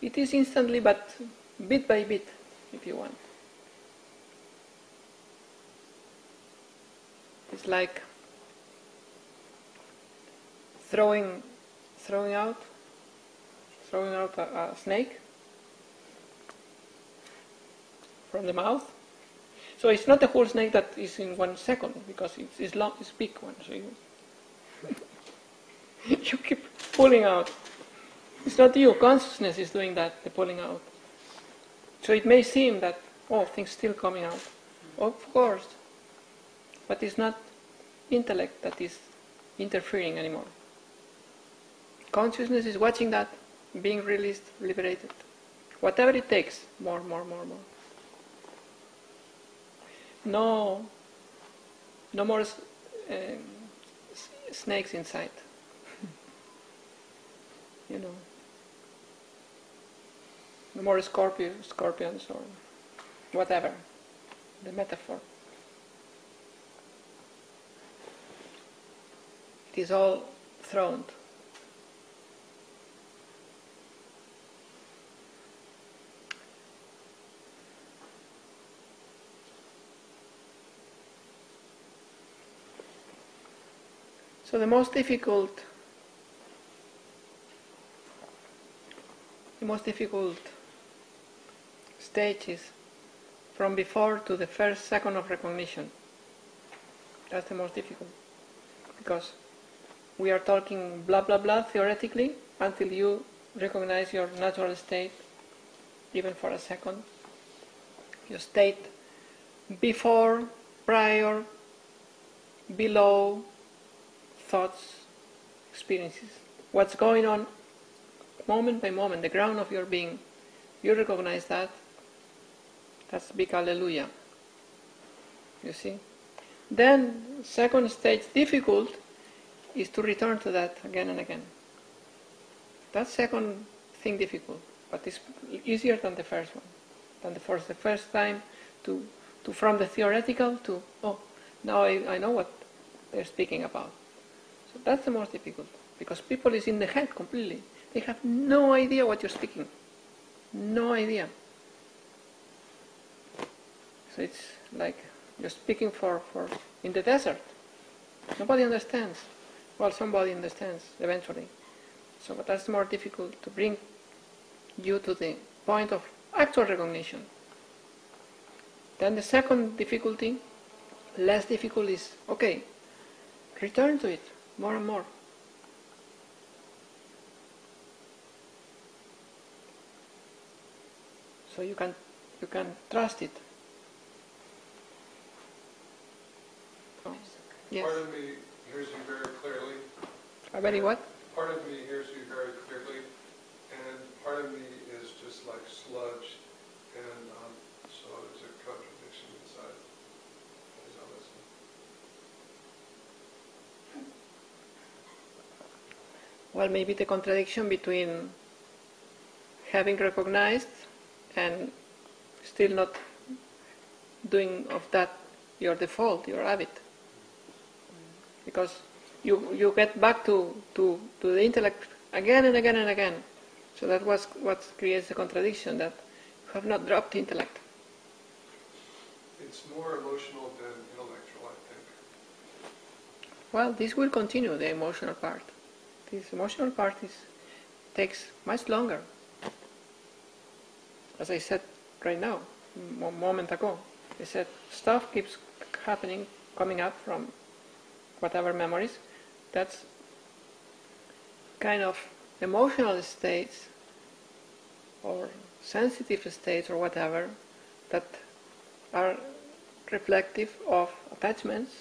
It is instantly, but bit by bit, if you want. It's like throwing out a snake from the mouth. So it's not the whole snake that is in 1 second, because it's long, it's big one. So you keep pulling out. It's not you. Consciousness is doing that, the pulling out. So it may seem that, oh, things still coming out. Of course. But it's not intellect that is interfering anymore. Consciousness is watching that, being released, liberated. Whatever it takes, more. No more snakes inside. You know. No more scorpions or whatever. The metaphor. It is all thrown. So the most difficult stage is from before to the first second of recognition. That's the most difficult, because we are talking blah blah blah theoretically until you recognize your natural state, even for a second. Your state before, prior, below thoughts, experiences. What's going on moment by moment, the ground of your being. You recognize that. That's big hallelujah. You see? Then, second stage, difficult, is to return to that again and again. That second thing difficult, but it's easier than the first one. Than the first time to from the theoretical to, oh, now I know what they're speaking about. So that's the most difficult, because people is in the head completely. They have no idea what you're speaking. No idea. So it's like you're speaking for in the desert. Nobody understands. Well, somebody understands eventually. So but that's more difficult, to bring you to the point of actual recognition. Then the second difficulty, less difficult, is, okay, return to it more and more. So you can trust it. Oh, yes. Part of me hears you very clearly. Very what? Part of me hears you very clearly, and part of me is just like sludge, and so there's a contradiction inside as I listen. Well, maybe the contradiction between having recognized and still not doing of that your default, your habit. Because you get back to the intellect again and again and again. So that was what creates the contradiction, that you have not dropped the intellect. It's more emotional than intellectual, I think. Well, this will continue, the emotional part. This emotional part takes much longer. As I said right now, a moment ago, I said stuff keeps happening, coming up from whatever memories. That's kind of emotional states or sensitive states or whatever that are reflective of attachments,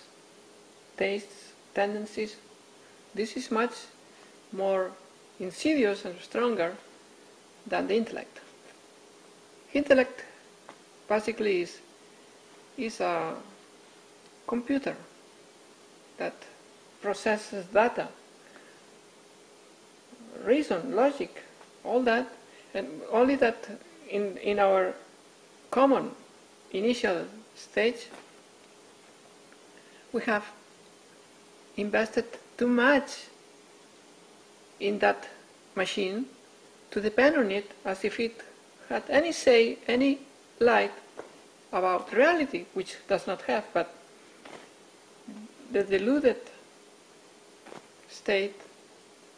tastes, tendencies. This is much more insidious and stronger than the intellect. Intellect basically is a computer that processes data, reason, logic, all that, and only that in our common initial stage we have invested too much in that machine to depend on it as if it had any say, any light about reality, which does not have, but the deluded state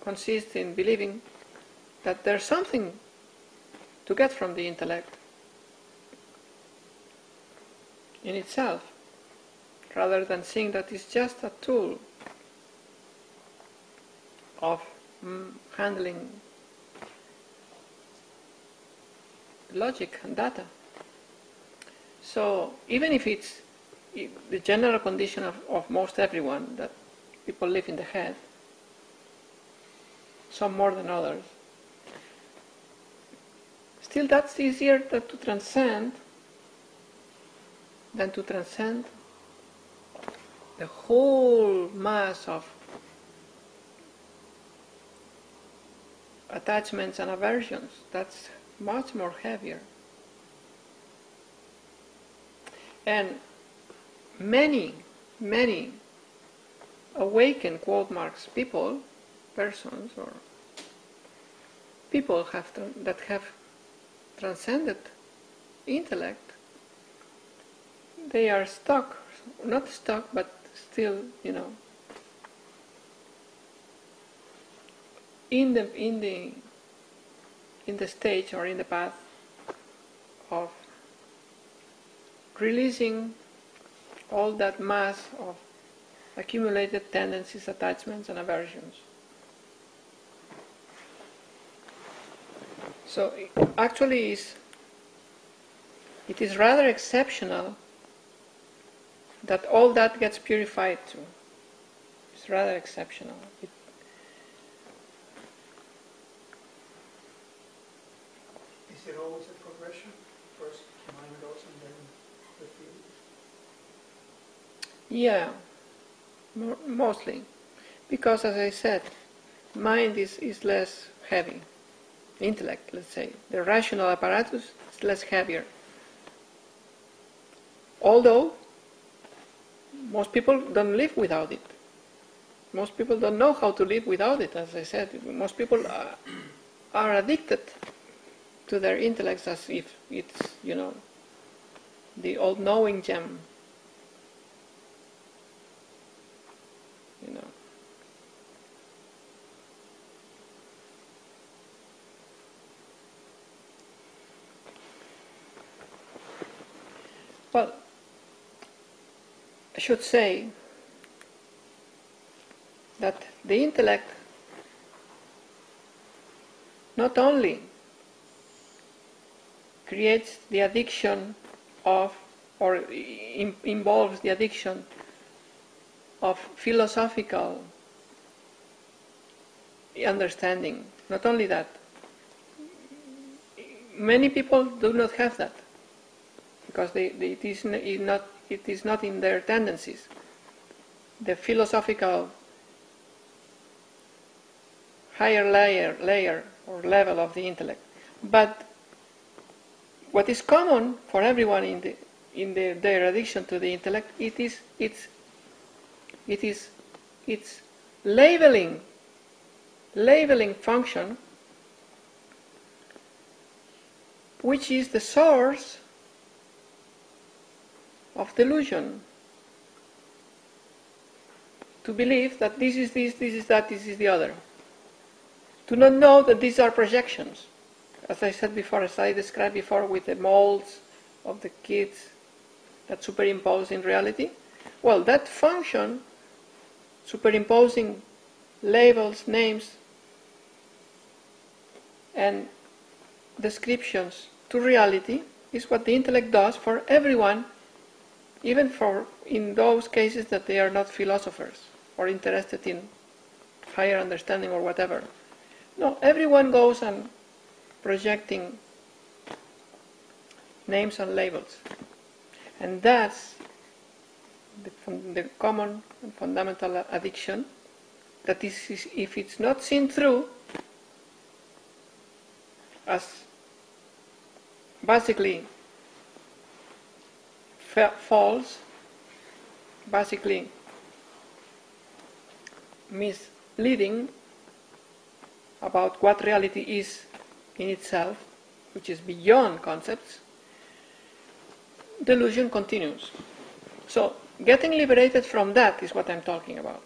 consists in believing that there's something to get from the intellect in itself, rather than seeing that it's just a tool of handling logic and data. So even if it's the general condition of most everyone, that people live in the head, some more than others, still that's easier to transcend than to transcend the whole mass of attachments and aversions. That's much more heavier. And many awakened, quote marks, people, persons, or people that have transcended intellect, they are stuck, not stuck, but still, in the stage or in the path of releasing all that mass of accumulated tendencies, attachments, and aversions. So actually it is rather exceptional that all that gets purified too. It's rather exceptional. Is there always a progression? First mind goes and then the feelings? Yeah, mostly. Because as I said, mind is less heavy. Intellect, let's say. The rational apparatus is less heavier. Although most people don't live without it. Most people don't know how to live without it, as I said. Most people are addicted to their intellects as if it's, the all-knowing gem. Well, I should say that the intellect not only creates the addiction of, or involves the addiction of philosophical understanding. Not only that, many people do not have that, because it is not in their tendencies. The philosophical higher layer or level of the intellect. But what is common for everyone in their addiction to the intellect, it's labeling function, which is the source of delusion. To believe that this is this is that, this is the other. To not know that these are projections. As I said before, as I described before with the molds of the kids that superimpose in reality. Well, that function, superimposing labels, names, and descriptions to reality, is what the intellect does for everyone, even in those cases that they are not philosophers or interested in higher understanding or whatever. No, everyone goes on projecting names and labels. And that's the common and fundamental addiction, that is, if it's not seen through as basically false, basically misleading about what reality is in itself, which is beyond concepts, delusion continues. So, getting liberated from that is what I'm talking about.